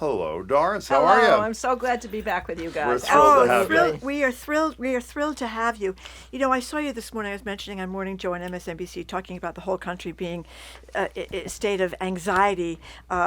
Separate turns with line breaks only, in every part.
Hello, Doris. How
Hello,
are you?
I'm so glad to be back with you guys.
We're thrilled to have you.
We are thrilled. We are thrilled to have you. You know, I saw you this morning. I was mentioning on Morning Joe on MSNBC talking about the whole country being a state of anxiety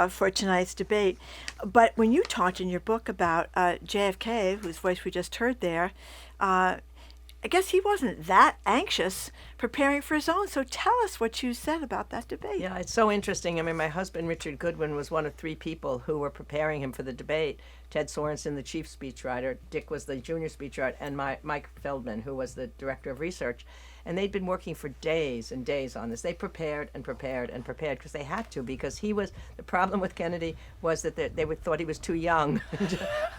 for tonight's debate. But when you talked in your book about JFK, whose voice we just heard there, I guess he wasn't that anxious preparing for his own. So tell us what you said about that debate.
Yeah, it's so interesting. I mean, my husband, Richard Goodwin, was one of three people who were preparing him for the debate. Ted Sorensen, the chief speechwriter, Dick was the junior speechwriter, and Mike Feldman, who was the director of research. And they'd been working for days and days on this. They prepared and prepared and prepared because they had to, because the problem with Kennedy was that they thought he was too young,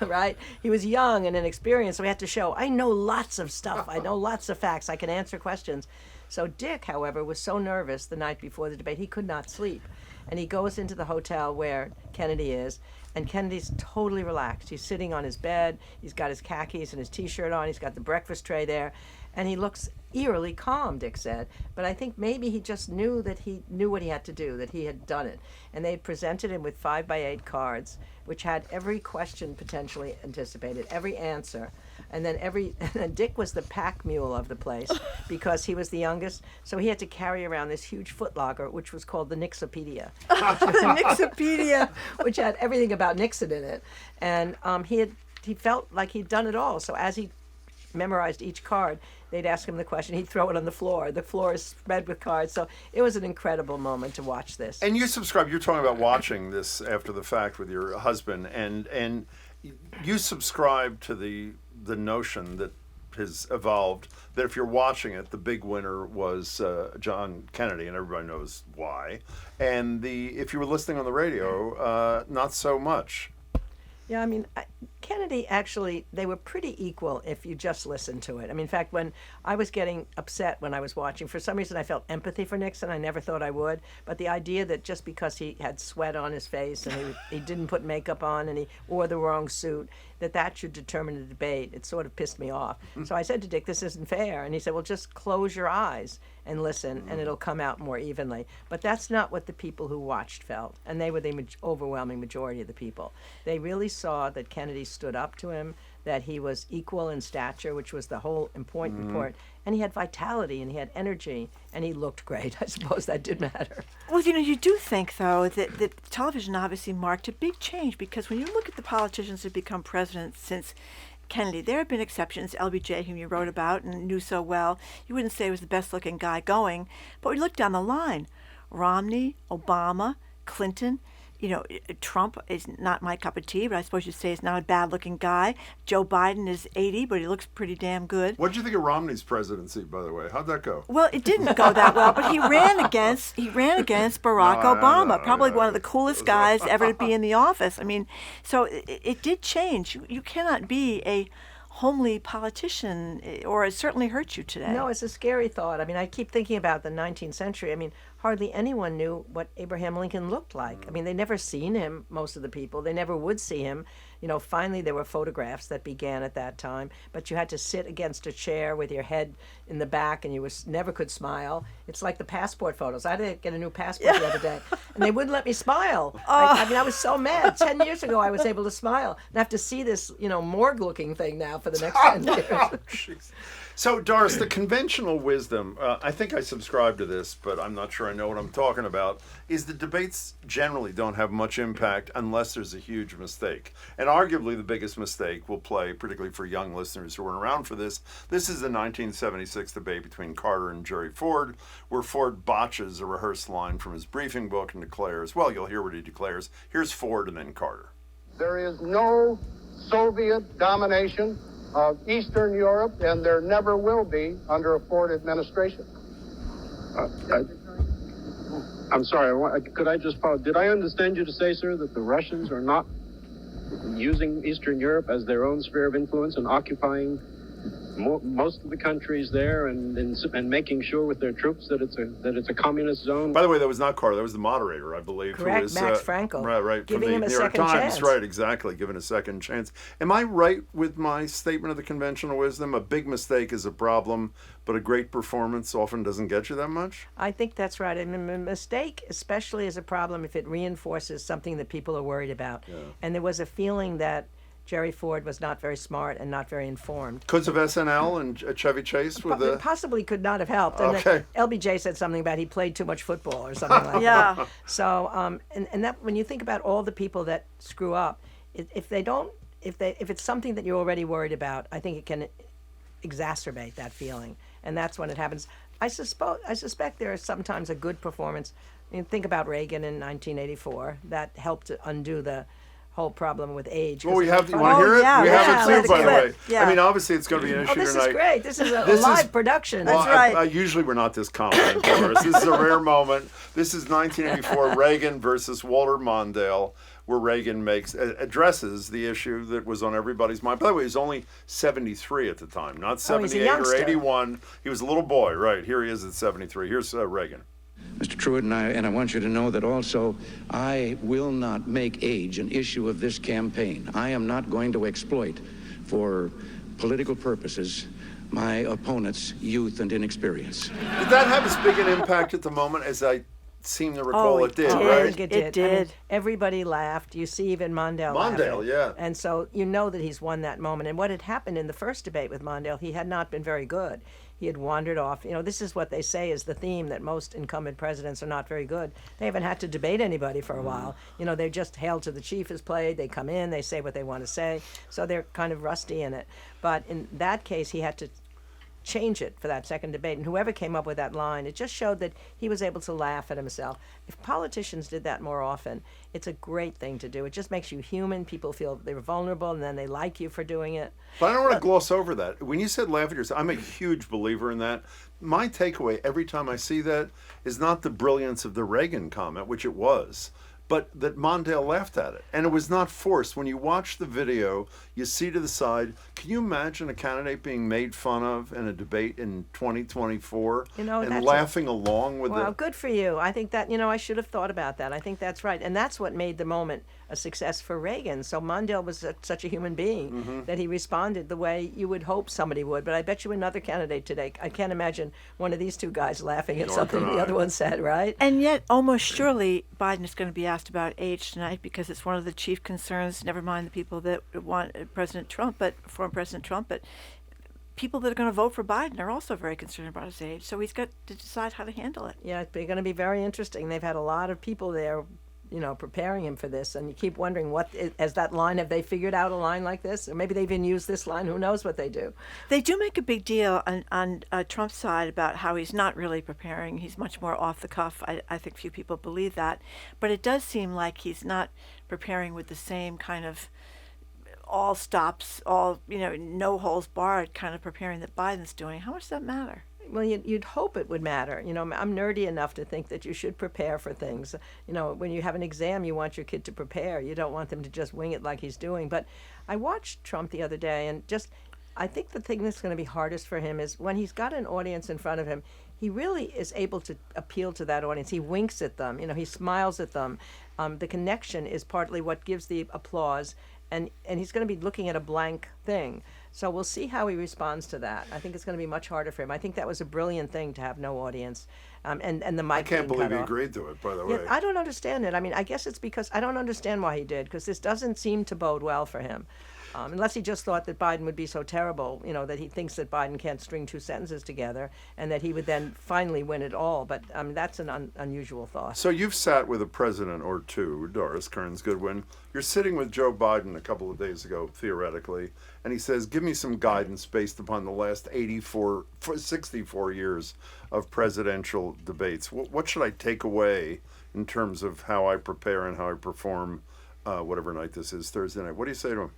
right? He was young and inexperienced, so we had to show, I know lots of stuff. I know lots of facts. I can answer questions. So Dick, however, was so nervous the night before the debate, he could not sleep. And he goes into the hotel where Kennedy is, and Kennedy's totally relaxed. He's sitting on his bed. He's got his khakis and his T-shirt on. He's got the breakfast tray there. And he looks eerily calm, Dick said. But I think maybe he just knew that he knew what he had to do, that he had done it. And they presented him with 5x8 cards, which had every question potentially anticipated, every answer. And then Dick was the pack mule of the place because he was the youngest. So he had to carry around this huge footlocker, which was called the Nixopedia.
The Nixopedia.
Which had everything about Nixon in it. And he felt like he'd done it all. So as he memorized each card, they'd ask him the question, he'd throw it on the floor. The floor is spread with cards. So it was an incredible moment to watch this.
And you're talking about watching this after the fact with your husband, and you subscribe to the notion that has evolved that if you're watching it, the big winner was John Kennedy, and everybody knows why. And if you were listening on the radio, not so much.
Yeah, I mean, Kennedy, actually, they were pretty equal if you just listened to it. I mean, in fact, when I was getting upset when I was watching, for some reason I felt empathy for Nixon. I never thought I would. But the idea that just because he had sweat on his face and he didn't put makeup on and he wore the wrong suit, that should determine the debate, it sort of pissed me off. So I said to Dick, this isn't fair. And he said, well, just close your eyes and listen, and it'll come out more evenly. But that's not what the people who watched felt. And they were the overwhelming majority of the people. They really saw that Kennedy stood up to him, that he was equal in stature, which was the whole important part. And he had vitality, and he had energy, and he looked great. I suppose that did matter.
Well, you know, you do think, though, that television obviously marked a big change, because when you look at the politicians who've become president since Kennedy, there have been exceptions. LBJ, whom you wrote about and knew so well, you wouldn't say he was the best-looking guy going. But when you look down the line, Romney, Obama, Clinton, you know, Trump is not my cup of tea, but I suppose you'd say he's not a bad-looking guy. Joe Biden is 80, but he looks pretty damn good.
What did you think of Romney's presidency, by the way? How'd that go?
Well, it didn't go that well, but he ran against Barack Obama, probably one of the coolest guys ever to be in the office. I mean, so it did change. You cannot be a homely politician, or it certainly hurts you today.
No, it's a scary thought. I mean, I keep thinking about the 19th century. I mean, hardly anyone knew what Abraham Lincoln looked like. I mean, they never seen him, most of the people. They never would see him. You know, finally there were photographs that began at that time, but you had to sit against a chair with your head in the back, and you never could smile. It's like the passport photos. I had to get a new passport the other day, and they wouldn't let me smile. I mean, I was so mad. 10 years ago, I was able to smile. And I have to see this, morgue-looking thing now for the next 10 years.
So, Doris, the conventional wisdom, I think I subscribe to this, but I'm not sure I know what I'm talking about, is the debates generally don't have much impact unless there's a huge mistake. And arguably the biggest mistake will play, particularly for young listeners who weren't around for this. This is the 1976 debate between Carter and Jerry Ford, where Ford botches a rehearsed line from his briefing book and declares, well, you'll hear what he declares. Here's Ford and then Carter.
There is no Soviet domination of Eastern Europe, and there never will be under a Ford administration.
I'm sorry, could I just follow? Did I understand you to say, sir, that the Russians are not using Eastern Europe as their own sphere of influence and occupying most of the country's there and making sure with their troops that it's a communist zone.
By the way, that was not Carter. That was the moderator, I believe.
Correct,
who was,
Max Frankel.
Right.
Giving
from
him
the
a
New York
second
Times.
chance.
Right, exactly. Given a second chance. Am I right with my statement of the conventional wisdom? A big mistake is a problem, but a great performance often doesn't get you that much?
I think that's right. I mean, a mistake especially is a problem if it reinforces something that people are worried about.
Yeah.
And there was a feeling that Jerry Ford was not very smart and not very informed.
Because of SNL and Chevy Chase with the...
Possibly could not have helped. And
Okay.
LBJ said something about he played too much football or something like
Yeah.
that. So, and that when you think about all the people that screw up, if it's something that you're already worried about, I think it can exacerbate that feeling, and that's when it happens. I suspect there is sometimes a good performance. I mean, think about Reagan in 1984. That helped to undo the whole problem with age.
Well, we have. You
Oh,
want to hear it?
yeah,
We
yeah,
have it
let's
too, by the
do it.
way.
Yeah.
I mean, obviously, it's going to be an issue
this
tonight.
is great. This is a
This is-
live production.
That's right.
Usually we're not this confident, Doris. This is a rare moment. This is 1984 Reagan versus Walter Mondale, where Reagan addresses the issue that was on everybody's mind. By the way, he was only 73 at the time, not
Oh, he's a
78 or
youngster.
81. He was a little boy, right? Here he is at 73. Here's Reagan.
Mr. Truitt, and I want you to know that also I will not make age an issue of this campaign. I am not going to exploit for political purposes my opponent's youth and inexperience.
Did that have as big an impact at the moment as I seem to recall
Oh,
it did,
it
I
did.
right?
think it
It
did. I mean,
did.
everybody laughed. You see even Mondale
Mondale,
laughing.
yeah.
And so you know that he's won that moment. And what had happened in the first debate with Mondale, he had not been very good. He had wandered off. You know, this is what they say is the theme, that most incumbent presidents are not very good. They haven't had to debate anybody for a while. You know, they're just hail to the chief is played. They come in, they say what they want to say. So they're kind of rusty in it. But in that case, he had to change it for that second debate. And whoever came up with that line, it just showed that he was able to laugh at himself. If politicians did that more often, it's a great thing to do. It just makes you human. People feel they're vulnerable, and then they like you for doing it.
But I don't want to gloss over that. When you said laugh at yourself, I'm a huge believer in that. My takeaway every time I see that is not the brilliance of the Reagan comment, which it was, but that Mondale laughed at it. And it was not forced. When you watch the video, you see to the side, can you imagine a candidate being made fun of in a debate in 2024
You know,
and
that's
laughing along with
Well,
it?
good for you. I think that, I should have thought about that. I think that's right. And that's what made the moment a success for Reagan. So Mondale was such a human being that he responded the way you would hope somebody would. But I bet you another candidate today, I can't imagine one of these two guys laughing at
Nor
something
can
the
I.
other one said, right?
And yet, almost surely, Biden is going to be asked about age tonight because it's one of the chief concerns, never mind the people that want President Trump, but former President Trump, but people that are going to vote for Biden are also very concerned about his age. So he's got to decide how to handle it.
Yeah, it's going to be very interesting. They've had a lot of people there, preparing him for this, and you keep wondering as that line, have they figured out a line like this? Or maybe they've even used this line. Who knows what they do?
They do make a big deal on Trump's side about how he's not really preparing. He's much more off the cuff. I think few people believe that. But it does seem like he's not preparing with the same kind of all stops, no holes barred kind of preparing that Biden's doing. How much does that matter?
Well, you'd hope it would matter. I'm nerdy enough to think that you should prepare for things. When you have an exam, you want your kid to prepare. You don't want them to just wing it like he's doing. But I watched Trump the other day, and I think the thing that's going to be hardest for him is when he's got an audience in front of him, he really is able to appeal to that audience. He winks at them. He smiles at them. The connection is partly what gives the applause, and he's going to be looking at a blank thing. So we'll see how he responds to that. I think it's going to be much harder for him. I think that was a brilliant thing to have no audience, and the mic.
I can't
being
believe
cut
he
off.
agreed to it, by the
Yeah,
way.
I don't understand it. I mean, I guess it's because I don't understand why he did, because this doesn't seem to bode well for him. Unless he just thought that Biden would be so terrible, that he thinks that Biden can't string two sentences together and that he would then finally win it all. But that's an unusual thought.
So you've sat with a president or two, Doris Kearns Goodwin. You're sitting with Joe Biden a couple of days ago, theoretically, and he says, give me some guidance based upon the last 64 years of presidential debates. What should I take away in terms of how I prepare and how I perform whatever night this is, Thursday night? What do you say to him?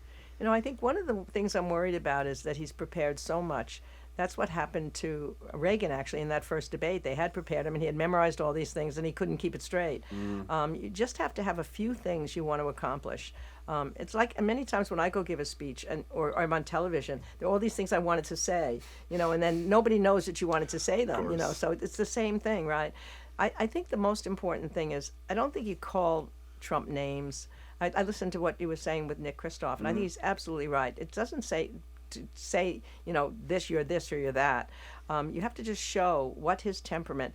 I think one of the things I'm worried about is that he's prepared so much. That's what happened to Reagan, actually, in that first debate. They had prepared him, and he had memorized all these things, and he couldn't keep it straight. You just have to have a few things you want to accomplish. It's like many times when I go give a speech or I'm on television, there are all these things I wanted to say, and then nobody knows that you wanted to say them, so it's the same thing, right? I think the most important thing is I don't think you call Trump names. I listened to what he was saying with Nick Kristof, and I think he's absolutely right. It doesn't say this, you're this, or you're that. You have to just show what his temperament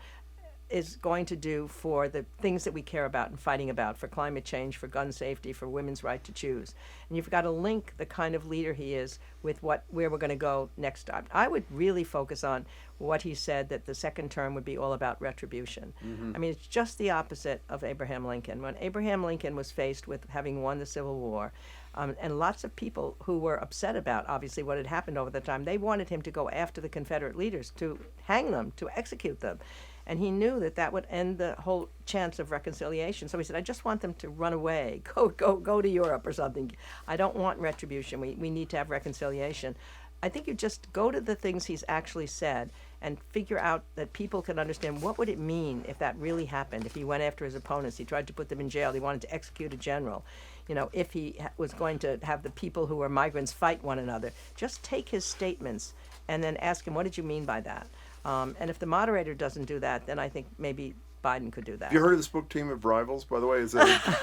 is going to do for the things that we care about and fighting about, for climate change, for gun safety, for women's right to choose. And you've got to link the kind of leader he is with where we're going to go next time. I would really focus on what he said, that the second term would be all about retribution. I mean, it's just the opposite of Abraham Lincoln. When Abraham Lincoln was faced with having won the Civil War, and lots of people who were upset about, obviously, what had happened over the time, they wanted him to go after the Confederate leaders, to hang them, to execute them. And he knew that would end the whole chance of reconciliation. So he said, I just want them to run away, go to Europe or something. I don't want retribution. We need to have reconciliation. I think you just go to the things he's actually said and figure out that people can understand what would it mean if that really happened, if he went after his opponents, he tried to put them in jail, he wanted to execute a general. If he was going to have the people who were migrants fight one another. Just take his statements and then ask him, what did you mean by that? And if the moderator doesn't do that, then I think maybe Biden could do that.
Have you heard of this book, Team of Rivals, by the way? It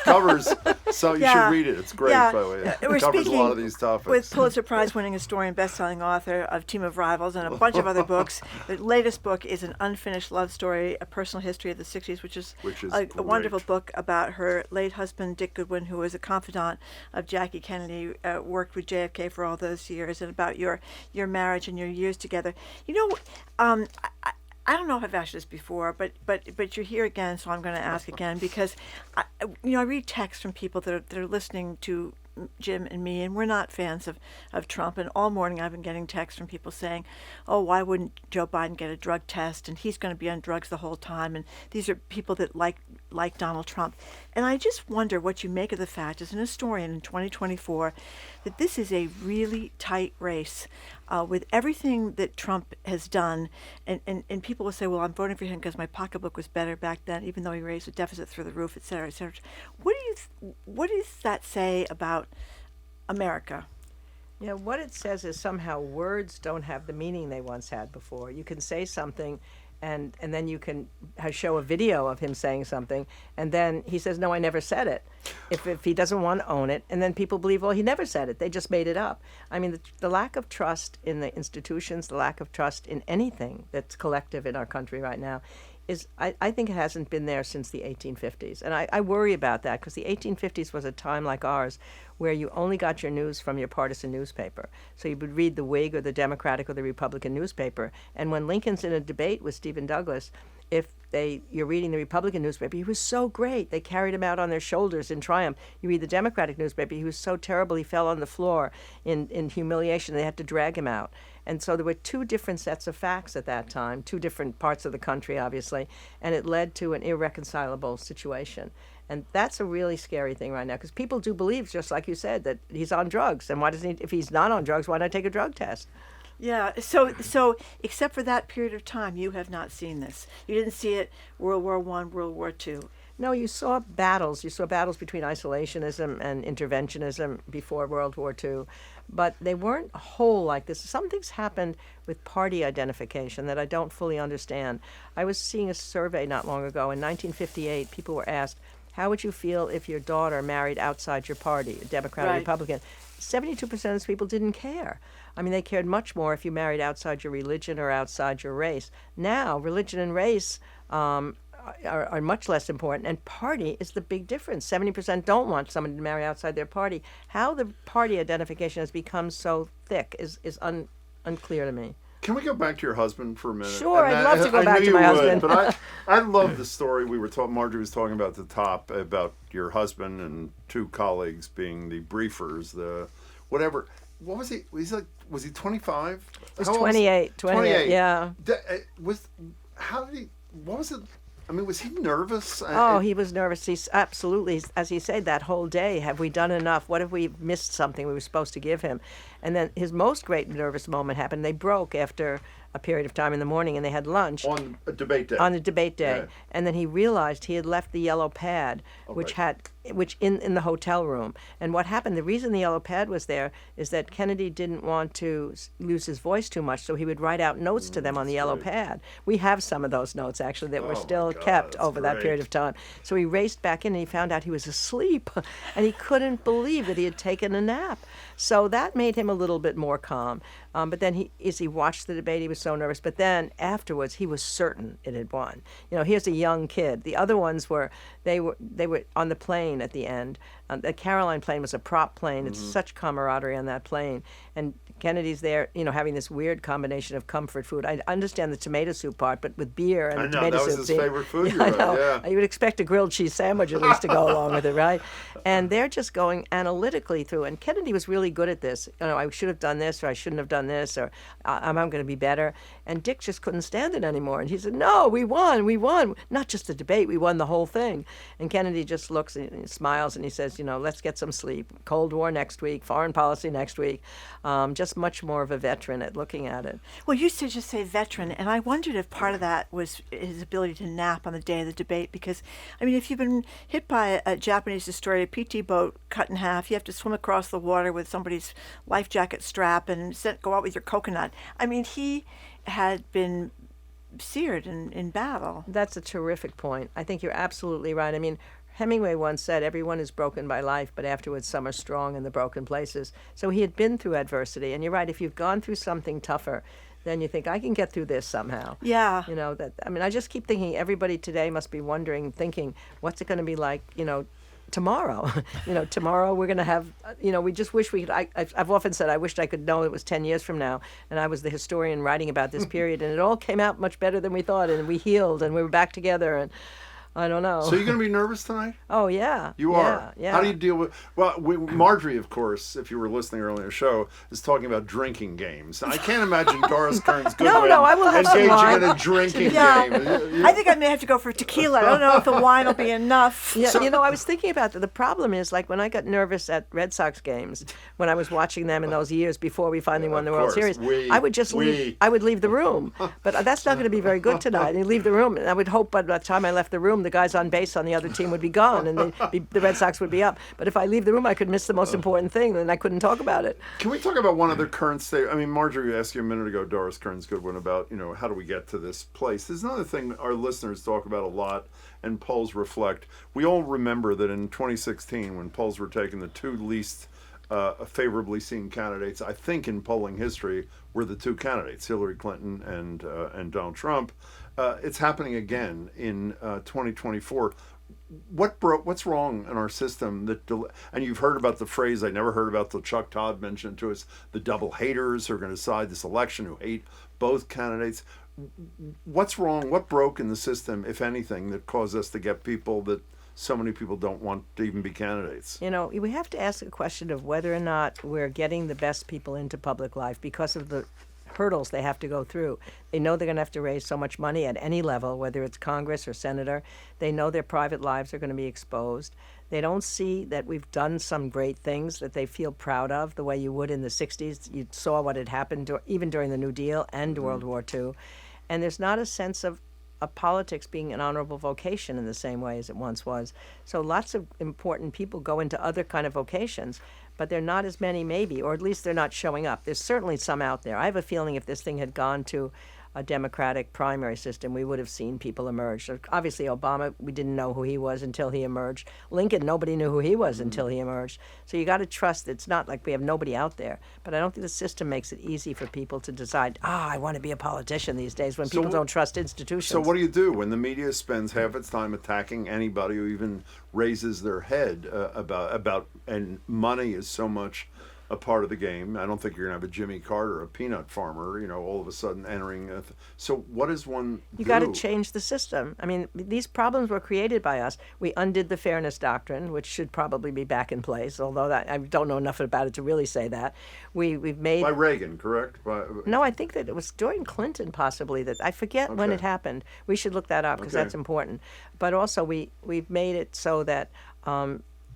covers, so you should read it. It's great, by the way. It covers a lot of these topics.
With Pulitzer Prize-winning historian, best-selling author of Team of Rivals and a bunch of other books. The latest book is An Unfinished Love Story, A Personal History of the 60s, which is a wonderful book about her late husband, Dick Goodwin, who was a confidant of Jackie Kennedy, worked with JFK for all those years, and about your marriage and your years together. I don't know if I've asked this before, but you're here again, so I'm going to ask again because, I read texts from people that are listening to Jim and me, and we're not fans of Trump. And all morning I've been getting texts from people saying, oh, why wouldn't Joe Biden get a drug test? And he's going to be on drugs the whole time. And these are people that like Donald Trump. And I just wonder what you make of the fact, as an historian in 2024, that this is a really tight race with everything that Trump has done. And people will say, well, I'm voting for him because my pocketbook was better back then, even though he raised the deficit through the roof, et cetera, et cetera. What does that say about America?
What it says is somehow words don't have the meaning they once had before. You can say something and then you can show a video of him saying something, and then he says, no, I never said it, if he doesn't want to own it, and then people believe, well, he never said it, they just made it up. I mean, the lack of trust in the institutions, the lack of trust in anything that's collective in our country right now I think it hasn't been there since the 1850s. And I worry about that because the 1850s was a time like ours where you only got your news from your partisan newspaper. So you would read the Whig or the Democratic or the Republican newspaper. And when Lincoln's in a debate with Stephen Douglas, if you're reading the Republican newspaper, he was so great. They carried him out on their shoulders in triumph. You read the Democratic newspaper, he was so terrible he fell on the floor in humiliation. They had to drag him out. And so there were two different sets of facts at that time, two different parts of the country, obviously, and it led to an irreconcilable situation. And that's a really scary thing right now because people do believe, just like you said, that he's on drugs. And why doesn't he, if he's not on drugs, why not take a drug test?
Yeah, so except for that period of time, you have not seen this. You didn't see it World War I, World War II.
No, you saw battles. You saw battles between isolationism and interventionism before World War II, but they weren't whole like this. Some things happened with party identification that I don't fully understand. I was seeing a survey not long ago. In 1958, people were asked, how would you feel if your daughter married outside your party, a Democrat or Republican? 72% of those people didn't care. I mean, they cared much more if you married outside your religion or outside your race. Now, religion and race are much less important, and party is the big difference. 70% don't want someone to marry outside their party. How the party identification has become so thick is unclear to me.
Can we go back to your husband for a minute?
Sure, I'd love to go back to my husband.
But I love the story we were talking. Marjorie was talking about at the top about your husband and two colleagues being the briefers, the whatever. What was he? Was he 25?
He was 28. 28. Yeah.
What was it? I mean, was he nervous?
Oh, he was nervous. He's absolutely, as he said, that whole day, have we done enough? What if we missed something we were supposed to give him? And then his most great nervous moment happened. They broke after a period of time in the morning, and they had lunch
On a debate day.
on the debate day.
Yeah.
And then he realized he had left the yellow pad, which in the hotel room. And what happened, the reason the yellow pad was there is that Kennedy didn't want to lose his voice too much, so he would write out notes to them on the yellow pad. We have some of those notes, actually, that were
my
still
God,
kept
that's
over that
great.
period of time. So he raced back in, and he found out he was asleep, and he couldn't believe that he had taken a nap. So that made him a little bit more calm. But then as he watched the debate, he was so nervous. But then afterwards, he was certain it had won. Here's a young kid. The other ones were on the plane at the end. The Caroline plane was a prop plane. It's such camaraderie on that plane. And Kennedy's there, having this weird combination of comfort food. I understand the tomato soup part, but with beer and
I
the
know,
tomato
that was
soup.
his favorite food,
I know.
yeah.
You would expect a grilled cheese sandwich at least to go along with it, right? And they're just going analytically through. And Kennedy was really good at this. I should have done this, or I shouldn't have done this, or I'm going to be better. And Dick just couldn't stand it anymore. And he said, no, we won. Not just the debate, we won the whole thing. And Kennedy just looks and smiles and he says, let's get some sleep. Cold War next week, foreign policy next week. Just much more of a veteran at looking at it.
Well, you used to just say veteran, and I wondered if part of that was his ability to nap on the day of the debate, because, if you've been hit by a Japanese destroyer, PT boat cut in half, you have to swim across the water with somebody's life jacket strap and go out with your coconut. He had been seared in battle.
That's a terrific point. I think you're absolutely right. Hemingway once said, everyone is broken by life, but afterwards some are strong in the broken places. So he had been through adversity. And you're right, if you've gone through something tougher, then you think, I can get through this somehow.
Yeah.
I just keep thinking everybody today must be thinking, what's it going to be like, tomorrow? Tomorrow we're going to have, we just wish we could. I've often said I wished I could know it was 10 years from now, and I was the historian writing about this period, and it all came out much better than we thought, and we healed, and we were back together, and I don't know.
So you're going to be nervous tonight?
Oh, yeah.
You are?
Yeah.
How do you deal with... Well, Marjorie, of course, if you were listening earlier in the show, is talking about drinking games. I can't imagine Doris Kearns Goodwin
I will have some
engaging
wine.
in a drinking
Yeah.
game.
I think I may have to go for tequila. I don't know if the wine will be enough.
Yeah, I was thinking about that. The problem is, like, when I got nervous at Red Sox games, when I was watching them in those years before we finally won the World Series, I would just leave. I would leave the room. But that's not going to be very good tonight. You leave the room, and I would hope by the time I left the room, the guys on base on the other team would be gone, and the Red Sox would be up. But if I leave the room, I could miss the most important thing, and I couldn't talk about it.
Can we talk about one other current state? Marjorie asked you a minute ago, Doris Kearns Goodwin, about, how do we get to this place? There's another thing our listeners talk about a lot, and polls reflect. We all remember that in 2016, when polls were taken, the two least favorably seen candidates, I think, in polling history, were the two candidates, Hillary Clinton and Donald Trump. It's happening again in 2024. What's wrong in our system and you've heard about the phrase I never heard about till Chuck Todd mentioned it to us, the double haters who are going to decide this election, who hate both candidates. What's wrong? What broke in the system, if anything, that caused us to get people that so many people don't want to even be candidates?
We have to ask a question of whether or not we're getting the best people into public life because of the hurdles they have to go through. They know they're going to have to raise so much money at any level, whether it's Congress or senator. They know their private lives are going to be exposed. They don't see that we've done some great things that they feel proud of, the way you would in the 60s. You saw what had happened even during the New Deal and World War II. And there's not a sense of politics being an honorable vocation in the same way as it once was. So lots of important people go into other kind of vocations, but they're not as many maybe, or at least they're not showing up. There's certainly some out there. I have a feeling if this thing had gone to a Democratic primary system, we would have seen people emerge. So obviously, Obama, we didn't know who he was until he emerged. Lincoln, nobody knew who he was until he emerged. So you got to trust it's not like we have nobody out there. But I don't think the system makes it easy for people to decide, I want to be a politician these days when people don't trust institutions.
So what do you do when the media spends half its time attacking anybody who even raises their head about and money is so much a part of the game? I don't think you're going to have a Jimmy Carter, a peanut farmer, all of a sudden entering. So what does one
You
do?
got to change the system. These problems were created by us. We undid the fairness doctrine, which should probably be back in place, although I don't know enough about it to really say that. We've made...
By Reagan, correct?
No, I think that it was during Clinton, possibly. That I forget when it happened. We should look that up because that's important. But also we've made it so that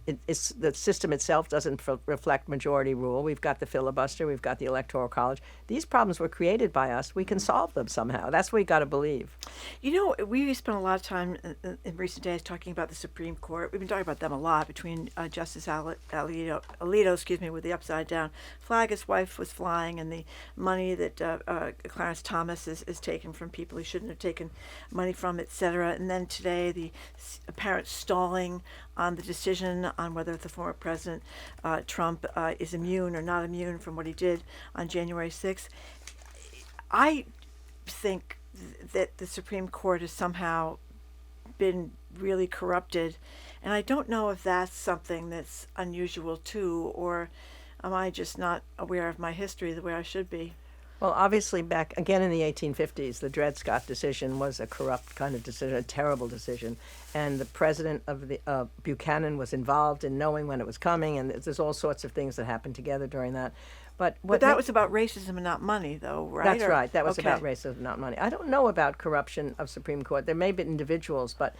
the system itself doesn't reflect majority rule. We've got the filibuster. We've got the Electoral College. These problems were created by us. We can solve them somehow. That's what we got to believe.
You know, we spent a lot of time in recent days talking about the Supreme Court. We've been talking about them a lot between Justice Alito, with the upside down flag his wife was flying, and the money that Clarence Thomas is taken from people he shouldn't have taken money from, etc. And then today, the apparent stalling on the decision on whether the former President Trump is immune or not immune from what he did on January 6th. I think that the Supreme Court has somehow been really corrupted, and I don't know if that's something that's unusual too, or am I just not aware of my history the way I should be?
Well, obviously, back again in the 1850s, the Dred Scott decision was a corrupt kind of decision, a terrible decision. And the president of the Buchanan was involved in knowing when it was coming, and there's all sorts of things that happened together during that. But
that was about racism and not money, though, right?
That's right. That was about racism, not money. I don't know about corruption of Supreme Court. There may have been individuals, but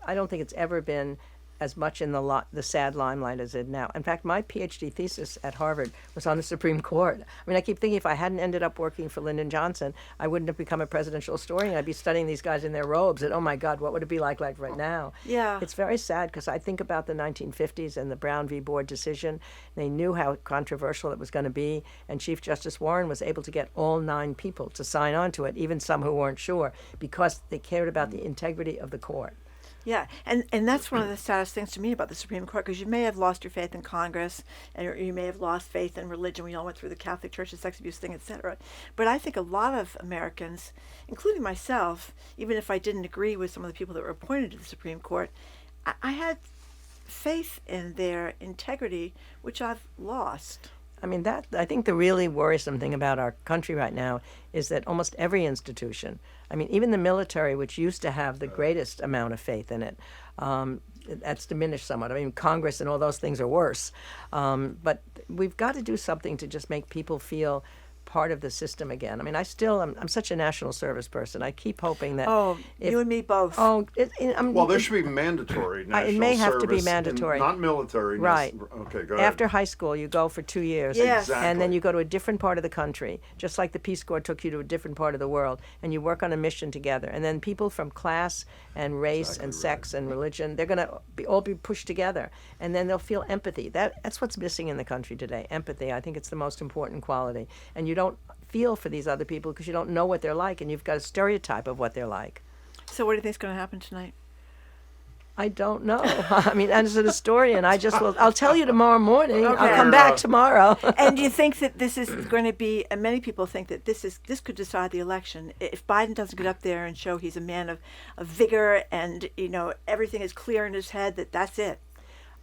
I don't think it's ever been as much in the sad limelight as it now. In fact, my PhD thesis at Harvard was on the Supreme Court. I mean, I keep thinking if I hadn't ended up working for Lyndon Johnson, I wouldn't have become a presidential historian. I'd be studying these guys in their robes, and oh my God, what would it be like right now?
Yeah.
It's very sad because I think about the 1950s and the Brown v. Board decision. They knew how controversial it was going to be, and Chief Justice Warren was able to get all 9 people to sign on to it, even some who weren't sure, because they cared about the integrity of the court.
Yeah, and that's one of the saddest things to me about the Supreme Court, because you may have lost your faith in Congress, and you may have lost faith in religion. We all went through the Catholic Church, the sex abuse thing, etc. But I think a lot of Americans, including myself, even if I didn't agree with some of the people that were appointed to the Supreme Court, I had faith in their integrity, which I've lost.
I mean, I think the really worrisome thing about our country right now is that almost every institution, I mean, even the military, which used to have the greatest amount of faith in it, that's diminished somewhat. I mean, Congress and all those things are worse. But we've got to do something to just make people feel part of the system again. I mean, I'm such a national service person. I keep hoping that.
Oh, you and me both.
Well, there should be mandatory national service.
It may have to be mandatory.
Not military.
Right.
Okay, go ahead.
After high school, you go for 2 years.
Yes.
Exactly.
And then you go to a different part of the country, just like the Peace Corps took you to a different part of the world, and you work on a mission together. And then people from class and race and sex and religion, they're going to all be pushed together. And then they'll feel empathy. That's what's missing in the country today, empathy. I think it's the most important quality. And you don't feel for these other people because you don't know what they're like, and you've got a stereotype of what they're like.
So what do you think is going to happen tonight?
I don't know. I mean, as an historian, I'll tell you tomorrow morning.
Okay.
I'll come back tomorrow.
And do you think that this is going to be, and many people think that this could decide the election, if Biden doesn't get up there and show he's a man of vigor and, everything is clear in his head, that's it?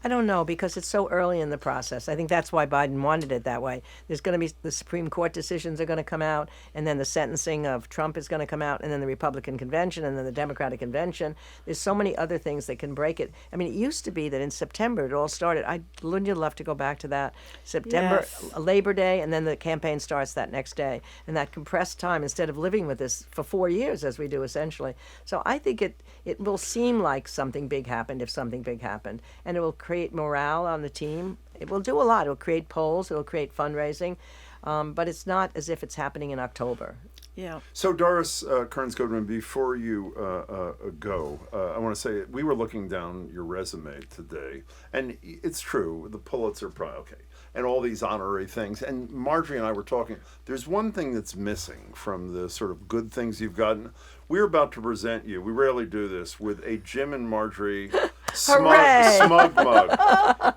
I don't know, because it's so early in the process. I think that's why Biden wanted it that way. There's going to be the Supreme Court decisions are going to come out, and then the sentencing of Trump is going to come out, and then the Republican convention, and then the Democratic convention. There's so many other things that can break it. I mean, it used to be that in September it all started. I'd love to go back to that. September,
yes.
Labor Day, and then the campaign starts that next day. And that compressed time, instead of living with this for 4 years, as we do essentially. So I think it will seem like something big happened if something big happened. And it will create morale on the team. It will do a lot. It will create polls. It will create fundraising. But it's not as if it's happening in October.
Yeah.
So Doris Kearns Goodwin, before you go, I want to say we were looking down your resume today, and it's true, the Pulitzer Prize, and all these honorary things. And Marjorie and I were talking. There's one thing that's missing from the sort of good things you've gotten. We're about to present you, we rarely do this, with a Jim and Marjorie smug mug.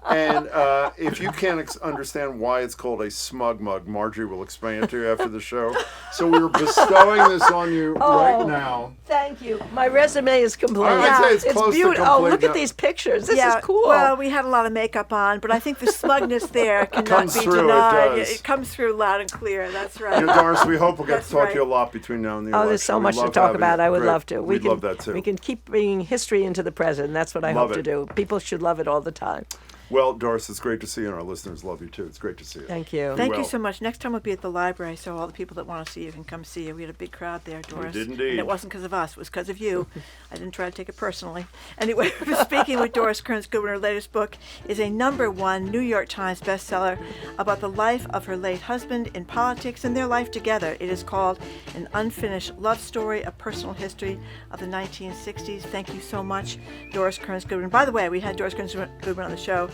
And if you can't understand why it's called a smug mug, Marjorie will explain it to you after the show. So we're bestowing this on you right now.
Thank you. My resume is complete.
I'd say it's close to complete.
Oh, look
now.
at these pictures. This is cool.
Well, we had a lot of makeup on, but I think the smugness there cannot
comes
be
through,
denied.
it does.
It comes through loud and clear. That's right.
Doris, we hope we'll get
That's
to talk to you a
right.
lot between now and the
Oh,
election.
there's so
We
much to
love
talk
having
about.
you.
I would
Great.
love to.
We'd love that too.
We can keep bringing history into the present. That's what I
Love
hope to
it.
do. People should love it all the time.
Well, Doris, it's great to see you, and our listeners love you too. It's great to see you.
Thank you.
Thank you
well.
so much. Next time we'll be at the library, so all the people that want to see you can come see you. We had a big crowd there, Doris.
did indeed.
And it wasn't because of us. It was because of you. I didn't try to take it personally. Anyway, we're speaking with Doris Kearns Goodwin. Her latest book is a #1 New York Times bestseller about the life of her late husband in politics and their life together. It is called An Unfinished Love Story, a Personal History of the 1960s. Thank you so much, Doris Kearns Goodwin. By the way, we had Doris Kearns Goodwin on the show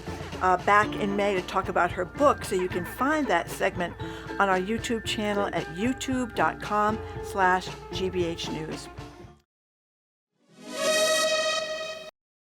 back in May to talk about her book, so you can find that segment on our YouTube channel at youtube.com/GBH News.